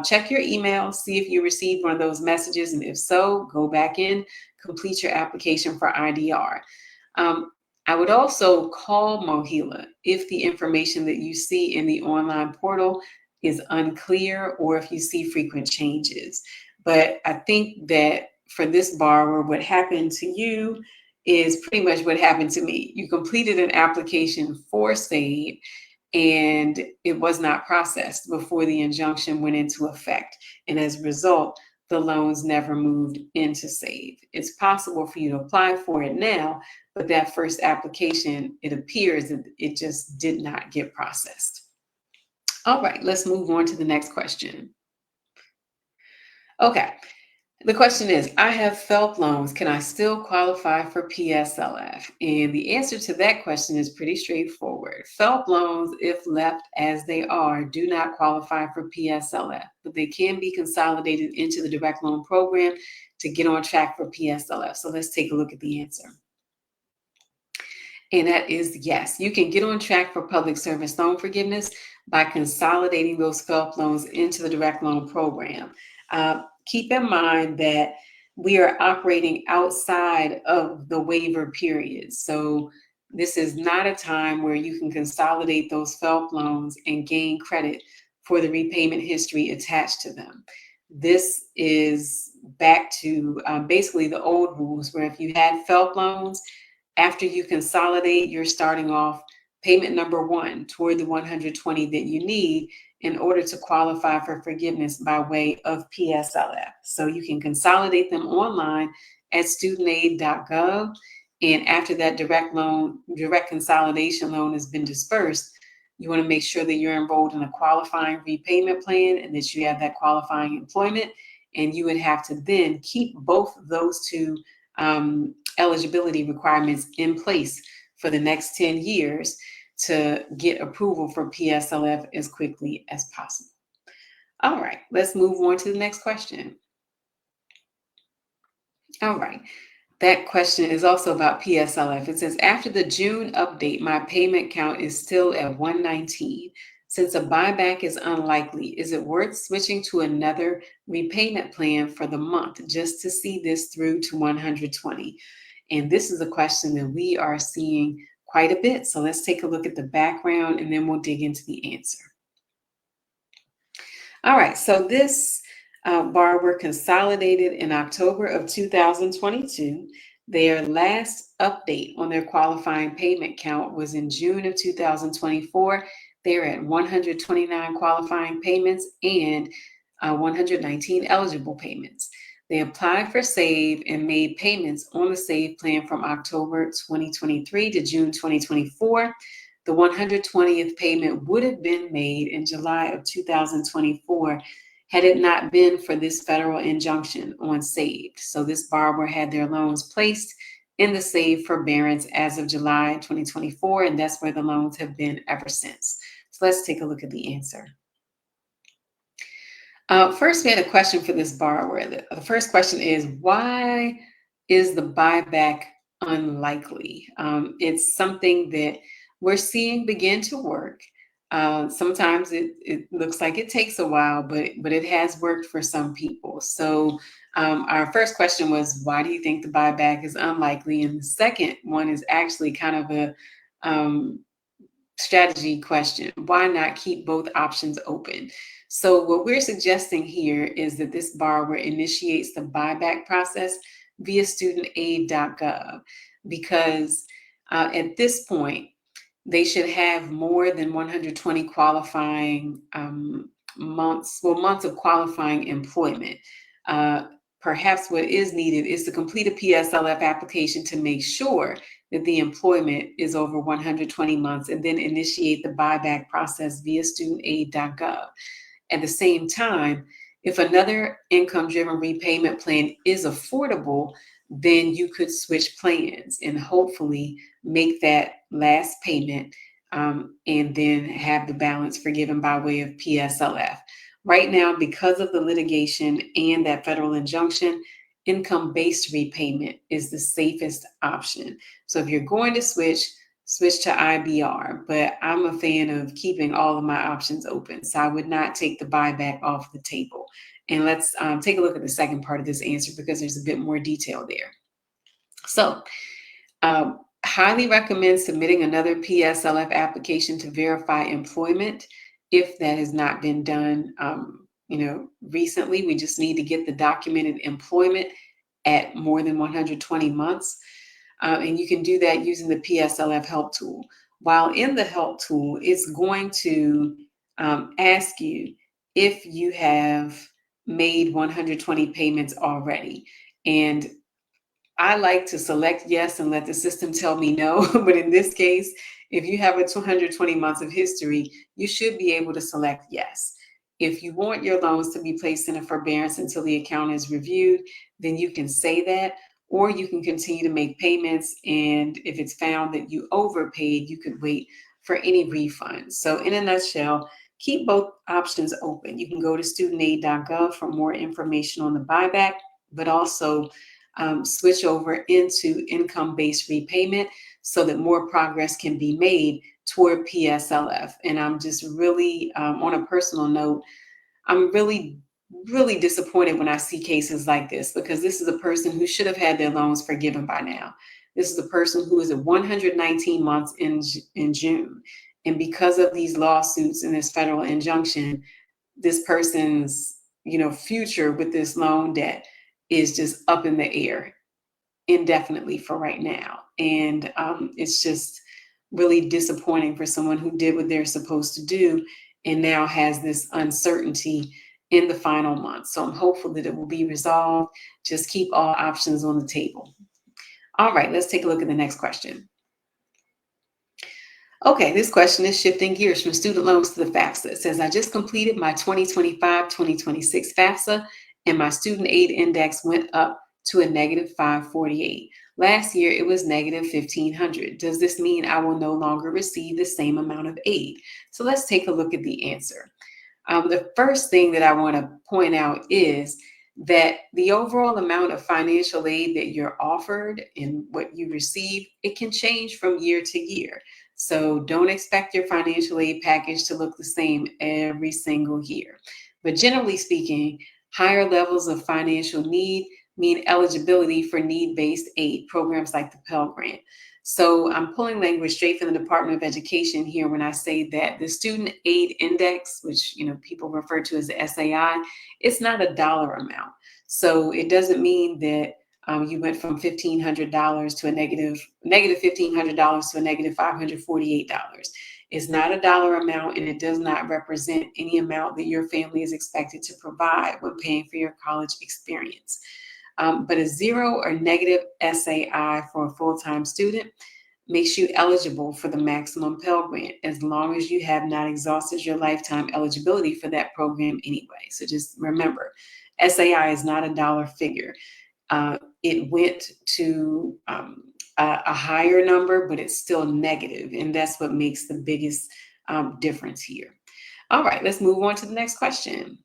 check your email, see if you received one of those messages, and if so, go back in, complete your application for IDR. I would also call Mohela if the information that you see in the online portal is unclear or if you see frequent changes. But I think that for this borrower, what happened to you is pretty much what happened to me. You completed an application for SAVE and it was not processed before the injunction went into effect. And as a result, the loans never moved into SAVE. It's possible for you to apply for it now, but that first application, it appears that it just did not get processed. All right, let's move on to the next question. Okay. The question is, I have FFELP loans. Can I still qualify for PSLF? And the answer to that question is pretty straightforward. FFELP loans, if left as they are, do not qualify for PSLF, but they can be consolidated into the direct loan program to get on track for PSLF. So let's take a look at the answer. And that is yes. You can get on track for public service loan forgiveness by consolidating those FFELP loans into the direct loan program. Keep in mind that we are operating outside of the waiver period. So this is not a time where you can consolidate those FFELP loans and gain credit for the repayment history attached to them. This is back to basically the old rules where if you had FFELP loans, after you consolidate, you're starting off payment number one toward the 120 that you need in order to qualify for forgiveness by way of PSLF. So you can consolidate them online at studentaid.gov. And after that direct consolidation loan has been dispersed, you want to make sure that you're enrolled in a qualifying repayment plan and that you have that qualifying employment. And you would have to then keep both of those two eligibility requirements in place for the next 10 years to get approval for PSLF as quickly as possible. All right, let's move on to the next question. All right, that question is also about PSLF. It says, after the June update, my payment count is still at 119. Since a buyback is unlikely, is it worth switching to another repayment plan for the month just to see this through to 120? And this is a question that we are seeing quite a bit. So let's take a look at the background and then we'll dig into the answer. All right, so this Borrower consolidated in October of 2022. Their last update on their qualifying payment count was in June of 2024. They're at 129 qualifying payments and 119 eligible payments. They applied for SAVE and made payments on the SAVE plan from October 2023 to June 2024. The 120th payment would have been made in July of 2024 had it not been for this federal injunction on SAVE. So this borrower had their loans placed in the SAVE forbearance as of July 2024, and that's where the loans have been ever since. So let's take a look at the answer. First, we had a question for this borrower. The first question is, why is the buyback unlikely? It's something that we're seeing begin to work. Sometimes it looks like it takes a while, but it has worked for some people. So our first question was, why do you think the buyback is unlikely? And the second one is actually kind of a strategy question. Why not keep both options open? So what we're suggesting here is that this borrower initiates the buyback process via studentaid.gov, because at this point, they should have more than 120 qualifying months of qualifying employment. Perhaps what is needed is to complete a PSLF application to make sure that the employment is over 120 months, and then initiate the buyback process via studentaid.gov. At the same time, if another income-driven repayment plan is affordable, then you could switch plans and hopefully make that last payment and then have the balance forgiven by way of PSLF. Right now, because of the litigation and that federal injunction, income-based repayment is the safest option. So if you're going to switch to IBR, but I'm a fan of keeping all of my options open. So I would not take the buyback off the table. And let's take a look at the second part of this answer, because there's a bit more detail there. So highly recommend submitting another PSLF application to verify employment if that has not been done recently. We just need to get the documented employment at more than 120 months. And you can do that using the PSLF help tool. While in the help tool, it's going to ask you if you have made 120 payments already. And I like to select yes and let the system tell me no. But in this case, if you have a 220 months of history, you should be able to select yes. If you want your loans to be placed in a forbearance until the account is reviewed, then you can say that, or you can continue to make payments. And if it's found that you overpaid, you could wait for any refund. So in a nutshell, keep both options open. You can go to studentaid.gov for more information on the buyback, but also switch over into income-based repayment so that more progress can be made toward PSLF. And I'm just really, on a personal note, I'm really disappointed when I see cases like this, because this is a person who should have had their loans forgiven by now. This is a person who is at 119 months in June. And because of these lawsuits and this federal injunction, this person's future with this loan debt is just up in the air indefinitely for right now. And it's just really disappointing for someone who did what they're supposed to do and now has this uncertainty in the final month. So I'm hopeful that it will be resolved. Just keep all options on the table. All right, let's take a look at the next question. Okay, this question is shifting gears from student loans to the FAFSA. It says, I just completed my 2025-2026 FAFSA, and my student aid index went up to a negative 548. Last year, it was negative 1,500. Does this mean I will no longer receive the same amount of aid? So let's take a look at the answer. The first thing that I want to point out is that the overall amount of financial aid that you're offered and what you receive, it can change from year to year. So don't expect your financial aid package to look the same every single year. But generally speaking, higher levels of financial need mean eligibility for need-based aid programs like the Pell Grant. So I'm pulling language straight from the Department of Education here when I say that the Student Aid Index, which people refer to as the SAI, it's not a dollar amount. So it doesn't mean that you went from $1,500 to a negative $1,500 to a negative $548. It's not a dollar amount, and it does not represent any amount that your family is expected to provide when paying for your college experience. But a zero or negative SAI for a full-time student makes you eligible for the maximum Pell Grant as long as you have not exhausted your lifetime eligibility for that program anyway. So just remember, SAI is not a dollar figure. It went to a higher number, but it's still negative, and that's what makes the biggest difference here. All right, let's move on to the next question.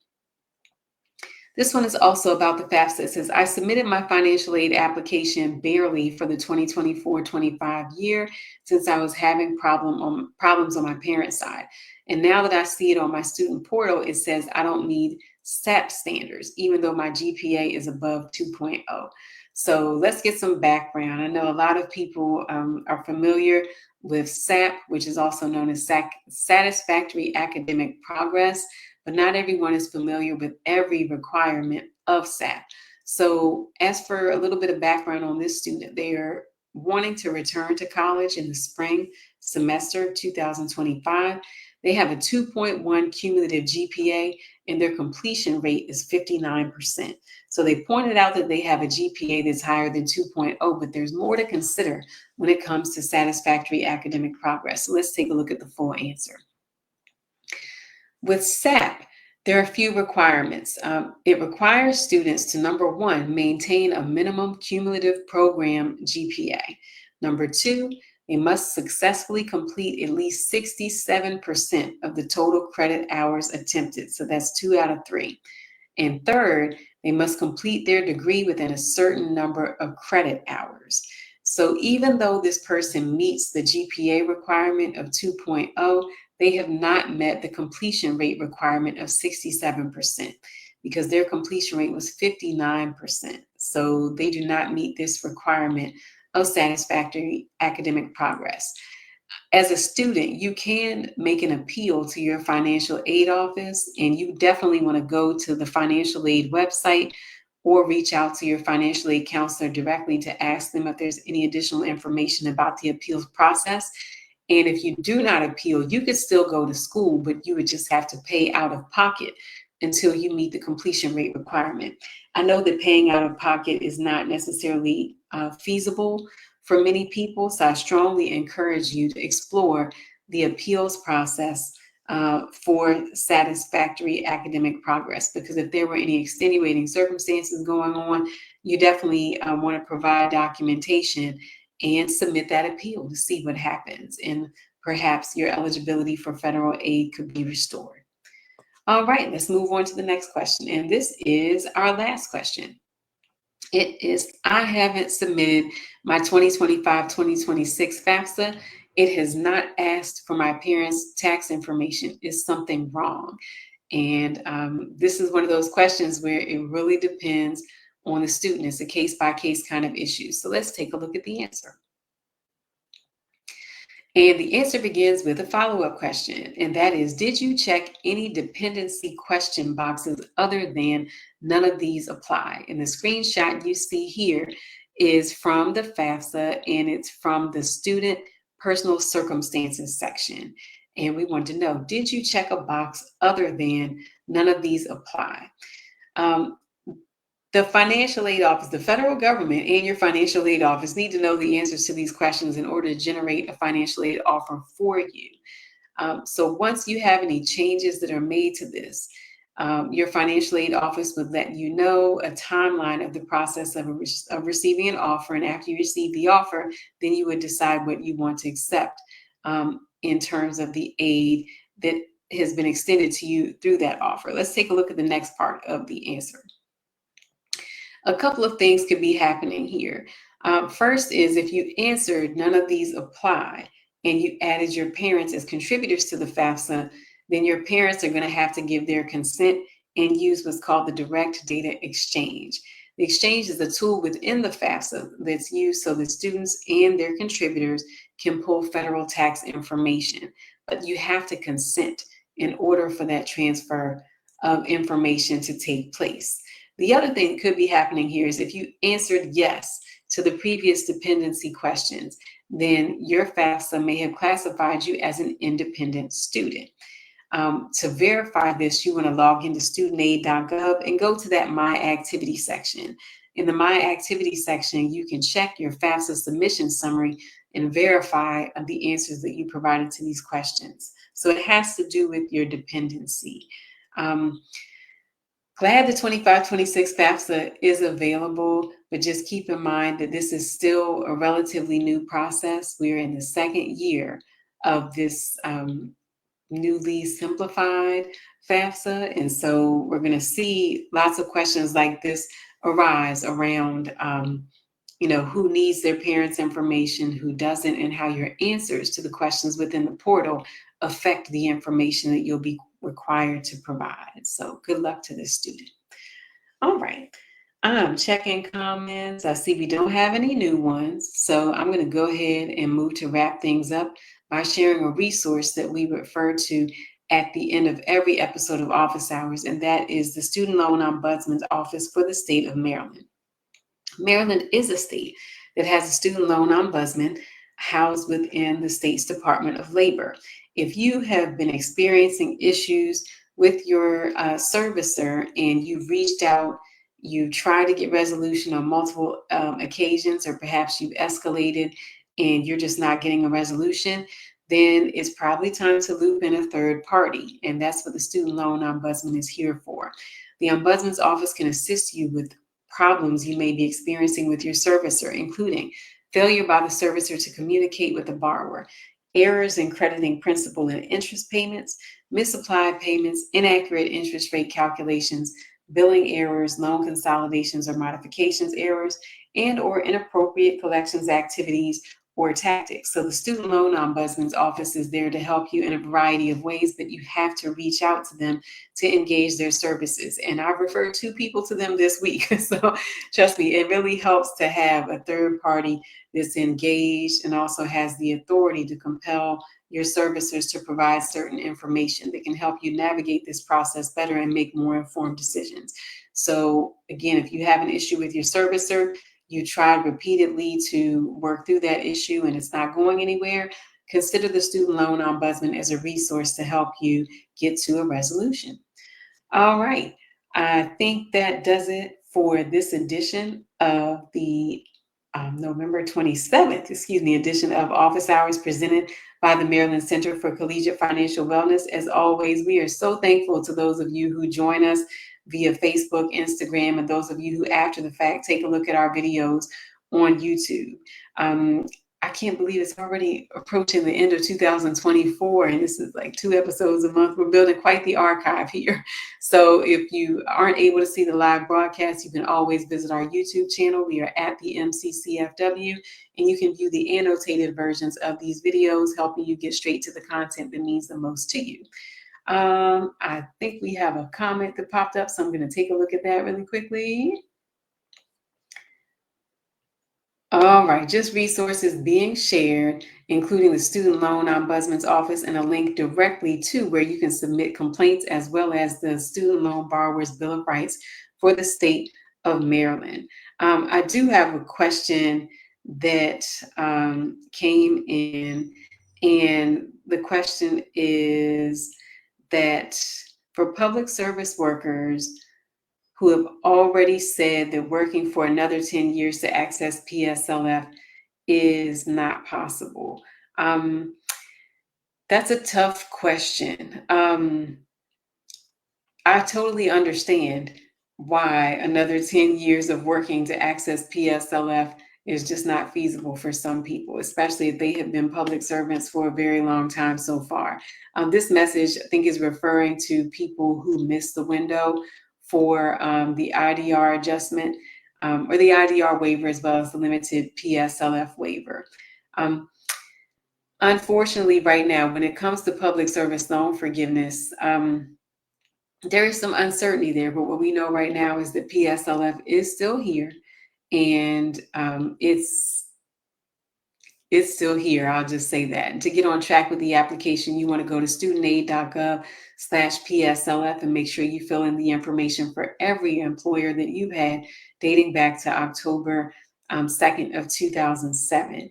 This one is also about the FAFSA. It says, I submitted my financial aid application barely for the 2024-25 year since I was having problems on my parents' side. And now that I see it on my student portal, it says I don't need SAP standards, even though my GPA is above 2.0. So let's get some background. I know a lot of people are familiar with SAP, which is also known as Satisfactory Academic Progress, but not everyone is familiar with every requirement of SAP. So as for a little bit of background on this student, they are wanting to return to college in the spring semester 2025. They have a 2.1 cumulative GPA, and their completion rate is 59%. So they pointed out that they have a GPA that's higher than 2.0, but there's more to consider when it comes to satisfactory academic progress. So let's take a look at the full answer. With SAP, there are a few requirements. It requires students to, number one, maintain a minimum cumulative program GPA. Number two, they must successfully complete at least 67% of the total credit hours attempted. So that's 2 out of 3. And third, they must complete their degree within a certain number of credit hours. So even though this person meets the GPA requirement of 2.0, they have not met the completion rate requirement of 67% because their completion rate was 59%. So they do not meet this requirement of satisfactory academic progress. As a student, you can make an appeal to your financial aid office, and you definitely want to go to the financial aid website or reach out to your financial aid counselor directly to ask them if there's any additional information about the appeals process. And if you do not appeal, you could still go to school, but you would just have to pay out of pocket until you meet the completion rate requirement. I know that paying out of pocket is not necessarily feasible for many people, so I strongly encourage you to explore the appeals process for satisfactory academic progress, because if there were any extenuating circumstances going on, you definitely want to provide documentation and submit that appeal to see what happens, and perhaps your eligibility for federal aid could be restored. All right, let's move on to the next question, and this is our last question. It is, I haven't submitted my 2025-2026 FAFSA. It has not asked for my parents' tax information. Is something wrong? And this is one of those questions where it really depends on the student. It's a case-by-case kind of issue. So let's take a look at the answer. And the answer begins with a follow-up question, and that is, did you check any dependency question boxes other than none of these apply? And the screenshot you see here is from the FAFSA, and it's from the student personal circumstances section. And we want to know, did you check a box other than none of these apply? The financial aid office, the federal government and your financial aid office need to know the answers to these questions in order to generate a financial aid offer for you. So once you have any changes that are made to this, your financial aid office would let you know a timeline of the process of receiving an offer. And after you receive the offer, then you would decide what you want to accept in terms of the aid that has been extended to you through that offer. Let's take a look at the next part of the answer. A couple of things could be happening here. First is, if you answered none of these apply and you added your parents as contributors to the FAFSA, then your parents are going to have to give their consent and use what's called the direct data exchange. The exchange is a tool within the FAFSA that's used so that students and their contributors can pull federal tax information, but you have to consent in order for that transfer of information to take place. The other thing that could be happening here is if you answered yes to the previous dependency questions, then your FAFSA may have classified you as an independent student. To verify this, you want to log into studentaid.gov and go to that My Activity section. In the My Activity section, you can check your FAFSA submission summary and verify the answers that you provided to these questions. So it has to do with your dependency. Glad the 25-26 FAFSA is available, but just keep in mind that this is still a relatively new process. We're in the second year of this newly simplified FAFSA, and so we're going to see lots of questions like this arise around who needs their parents' information, who doesn't, and how your answers to the questions within the portal affect the information that you'll be required to provide. So good luck to this student. All right. I'm checking comments. I see we don't have any new ones. So I'm going to go ahead and move to wrap things up by sharing a resource that we refer to at the end of every episode of Office Hours, and that is the Student Loan Ombudsman's Office for the state of Maryland. Maryland is a state that has a student loan ombudsman housed within the state's Department of Labor. If you have been experiencing issues with your servicer and you've reached out, you tried to get resolution on multiple occasions, or perhaps you've escalated and you're just not getting a resolution, then it's probably time to loop in a third party. And that's what the Student Loan Ombudsman is here for. The Ombudsman's Office can assist you with problems you may be experiencing with your servicer, including failure by the servicer to communicate with the borrower, errors in crediting principal and interest payments, misapplied payments, inaccurate interest rate calculations, billing errors, loan consolidations or modifications errors, and or inappropriate collections activities or tactics. So the Student Loan Ombudsman's Office is there to help you in a variety of ways, but you have to reach out to them to engage their services. And I referred 2 people to them this week. So trust me, it really helps to have a third party that's engaged and also has the authority to compel your servicers to provide certain information that can help you navigate this process better and make more informed decisions. So again, if you have an issue with your servicer, you tried repeatedly to work through that issue and it's not going anywhere, consider the Student Loan Ombudsman as a resource to help you get to a resolution. All right. I think that does it for this edition of the November 27th, edition of Office Hours presented by the Maryland Center for Collegiate Financial Wellness. As always, we are so thankful to those of you who join us via Facebook, Instagram, and those of you who after the fact take a look at our videos on YouTube. I can't believe it's already approaching the end of 2024, and this is like 2 episodes a month. We're building quite the archive here. So if you aren't able to see the live broadcast, you can always visit our YouTube channel. We are at the MCCFW, and you can view the annotated versions of these videos, helping you get straight to the content that means the most to you. I think we have a comment that popped up, so I'm going to take a look at that really quickly. All right, just resources being shared, including the Student Loan Ombudsman's Office and a link directly to where you can submit complaints, as well as the Student Loan Borrower's Bill of Rights for the state of Maryland. I do have a question that came in, and the question is that for public service workers who have already said that working for another 10 years to access PSLF is not possible. That's a tough question. I totally understand why another 10 years of working to access PSLF is just not feasible for some people, especially if they have been public servants for a very long time so far. This message, I think, is referring to people who missed the window for the IDR adjustment or the IDR waiver, as well as the limited PSLF waiver. Unfortunately, right now, when it comes to public service loan forgiveness, there is some uncertainty there, but what we know right now is that PSLF is still here, and it's still here. I'll just say that. And to get on track with the application, you want to go to studentaid.gov/PSLF and make sure you fill in the information for every employer that you've had dating back to October 2nd of 2007.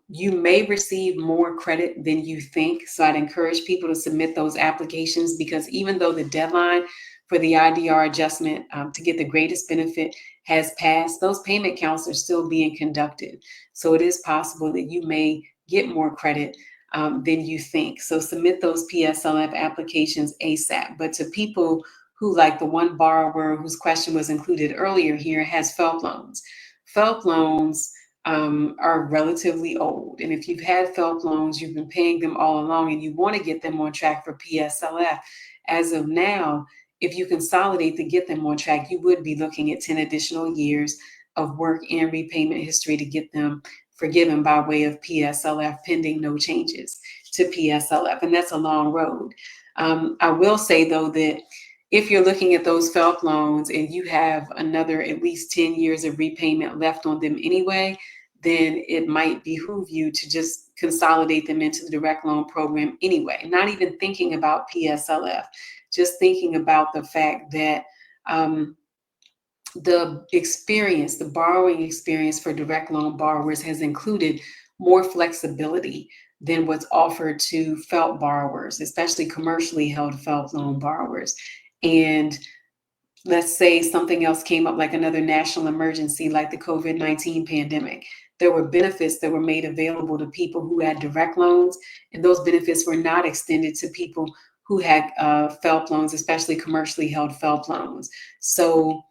You may receive more credit than you think. So I'd encourage people to submit those applications, because even though the deadline for the IDR adjustment to get the greatest benefit has passed, those payment counts are still being conducted. So it is possible that you may get more credit than you think. So submit those PSLF applications ASAP. But to people who, like the one borrower whose question was included earlier here, has FFELP loans. FFELP loans are relatively old. And if you've had FFELP loans, you've been paying them all along, and you want to get them on track for PSLF. As of now, if you consolidate to get them on track, you would be looking at 10 additional years of work and repayment history to get them forgiven by way of PSLF, pending no changes to PSLF. And that's a long road. I will say, though, that if you're looking at those FFELP loans and you have another at least 10 years of repayment left on them anyway, then it might behoove you to just consolidate them into the direct loan program anyway, not even thinking about PSLF, just thinking about the fact that the borrowing experience for direct loan borrowers has included more flexibility than what's offered to FFELP borrowers, especially commercially held FFELP loan borrowers. And let's say something else came up, like another national emergency, like the COVID-19 pandemic. There were benefits that were made available to people who had direct loans, and those benefits were not extended to people who had FFELP loans, especially commercially held FFELP loans. So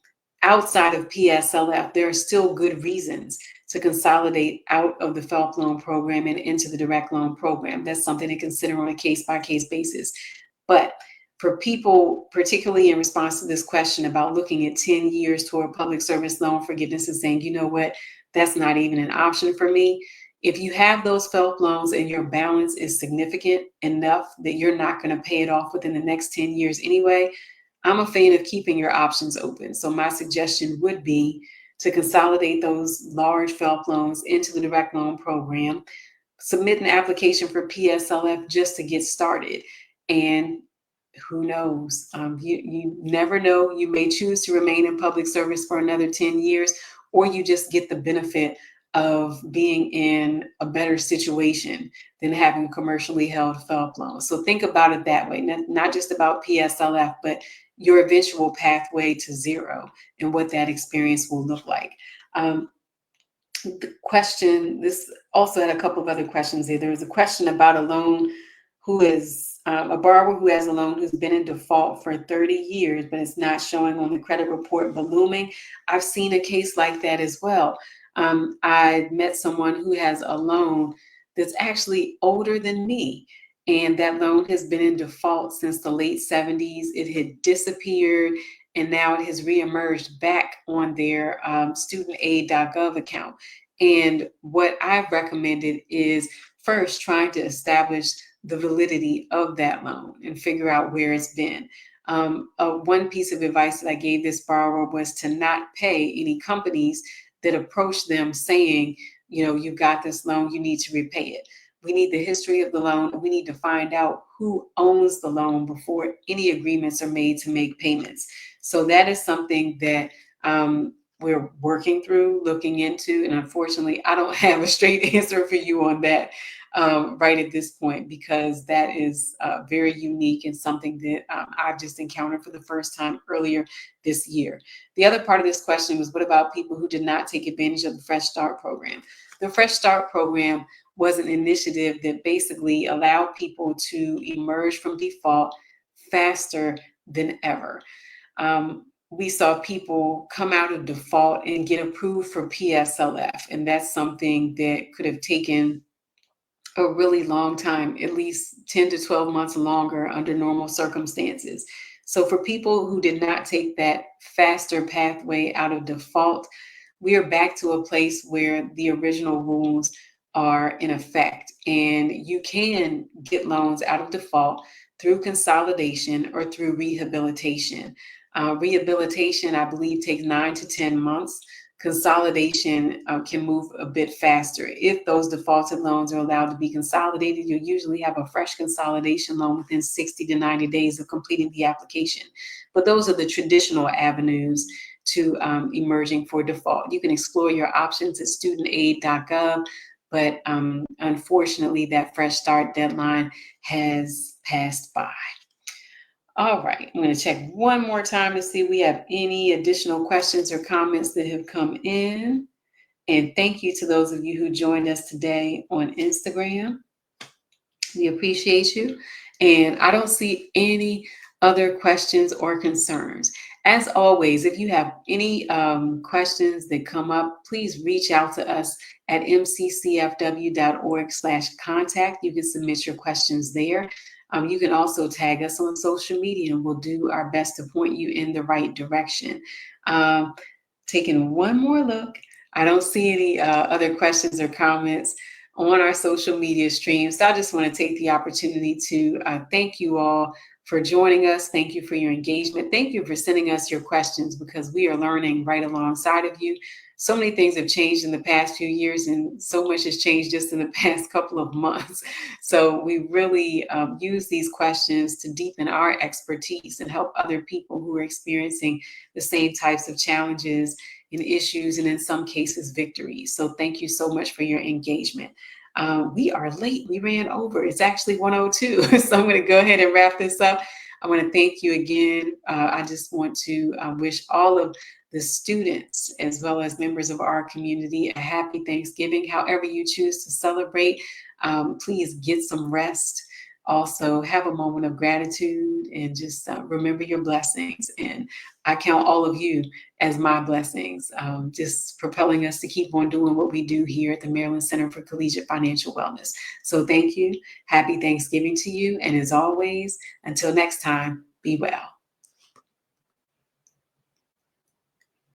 outside of PSLF, there are still good reasons to consolidate out of the FFELP loan program and into the direct loan program. That's something to consider on a case-by-case basis. But for people, particularly in response to this question about looking at 10 years toward public service loan forgiveness and saying, you know what, that's not even an option for me. If you have those FFELP loans and your balance is significant enough that you're not going to pay it off within the next 10 years anyway, I'm a fan of keeping your options open. So my suggestion would be to consolidate those large FFELP loans into the direct loan program, submit an application for PSLF just to get started. And who knows? You never know. You may choose to remain in public service for another 10 years, or you just get the benefit of being in a better situation than having a commercially held FFELP loan. So think about it that way, not just about PSLF, but your eventual pathway to zero and what that experience will look like. The question, this also had a couple of other questions there. There was a question about a loan who is a borrower who has a loan who's been in default for 30 years, but it's not showing on the credit report but looming. I've seen a case like that as well. I met someone who has a loan that's actually older than me, and that loan has been in default since the late 70s. It had disappeared, and now it has reemerged back on their studentaid.gov account. And what I've recommended is first trying to establish the validity of that loan and figure out where it's been. One piece of advice that I gave this borrower was to not pay any companies that approach them saying, you know, you got this loan, you need to repay it. We need the history of the loan. We need to find out who owns the loan before any agreements are made to make payments. So that is something that we're working through, looking into. And unfortunately, I don't have a straight answer for you on that right at this point, because that is very unique and something that I've just encountered for the first time earlier this year. The other part of this question was, what about people who did not take advantage of the Fresh Start program? The Fresh Start program was an initiative that basically allowed people to emerge from default faster than ever. We saw people come out of default and get approved for PSLF, and that's something that could have taken a really long time, at least 10 to 12 months longer under normal circumstances. So for people who did not take that faster pathway out of default, we are back to a place where the original rules are in effect, and you can get loans out of default through consolidation, or through rehabilitation. Rehabilitation, I believe, takes 9 to 10 months. Consolidation can move a bit faster. If those defaulted loans are allowed to be consolidated, you'll usually have a fresh consolidation loan within 60 to 90 days of completing the application. But those are the traditional avenues to emerging for default. You can explore your options at studentaid.gov, but unfortunately, that fresh start deadline has passed by. All right, I'm going to check one more time to see if we have any additional questions or comments that have come in. And thank you to those of you who joined us today on Instagram. We appreciate you. And I don't see any other questions or concerns. As always, if you have any questions that come up, please reach out to us at mccfw.org/contact. You can submit your questions there. You can also tag us on social media, and we'll do our best to point you in the right direction. Taking one more look, I don't see any other questions or comments on our social media streams. So I just want to take the opportunity to thank you all for joining us. Thank you for your engagement. Thank you for sending us your questions, because we are learning right alongside of you. So many things have changed in the past few years, and so much has changed just in the past couple of months. So we really use these questions to deepen our expertise and help other people who are experiencing the same types of challenges and issues, and in some cases, victories. So thank you so much for your engagement. We are late. We ran over. It's actually 1:02. So I'm going to go ahead and wrap this up. I want to thank you again. I just want to wish all of the students, as well as members of our community, a happy Thanksgiving. However you choose to celebrate, please get some rest. Also, have a moment of gratitude, and just remember your blessings. And I count all of you as my blessings, just propelling us to keep on doing what we do here at the Maryland Center for Collegiate Financial Wellness. So thank you. Happy Thanksgiving to you. And as always, until next time, be well.